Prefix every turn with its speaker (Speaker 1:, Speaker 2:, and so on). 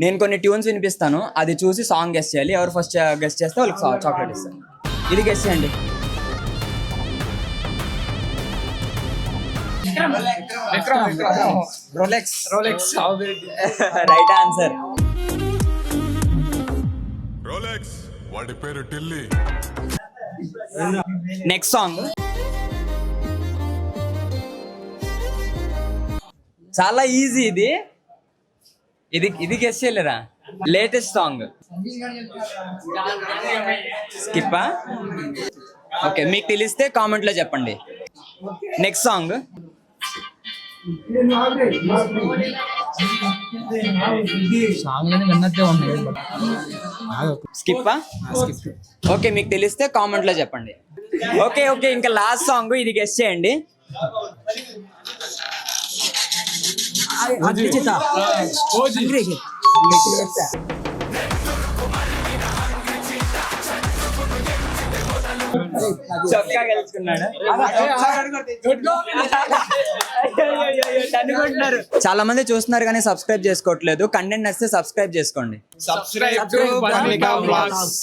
Speaker 1: నేను కొన్ని ట్యూన్స్ వినిపిస్తాను, అది చూసి సాంగ్ గెస్ట్ చేయాలి. ఎవరు ఫస్ట్ గెస్ట్ చేస్తే వాళ్ళకి చాక్లెట్ ఇస్తాను. ఇది గెస్ట్ చేయండి.
Speaker 2: Rolex
Speaker 1: right answer.
Speaker 3: రోలెక్స్ వాడి పేరు టిల్లీ.
Speaker 1: నెక్స్ట్ సాంగ్ చాలా ఈజీ. ఇది గెస్ట్ చేయలేరా? Latest song. స్కిప్పా? ఓకే, మీకు తెలిస్తే కామెంట్ లో చెప్పండి. నెక్స్ట్ సాంగ్ స్కిప్పా? ఓకే, మీకు తెలిస్తే కామెంట్ లో చెప్పండి. ఓకే ఇంకా లాస్ట్ సాంగ్, ఇది గెస్ట్ చేయండి. చొక్కా గెలుచుకున్నాడు. అనుకుంటున్నారు. చాలా మంది చూస్తున్నారు కానీ సబ్స్క్రైబ్ చేసుకోవట్లేదు. కంటెంట్ నచ్చితే సబ్స్క్రైబ్ చేసుకోండి.
Speaker 2: సబ్స్క్రైబ్ టు పత్రికా బ్లాగ్స్.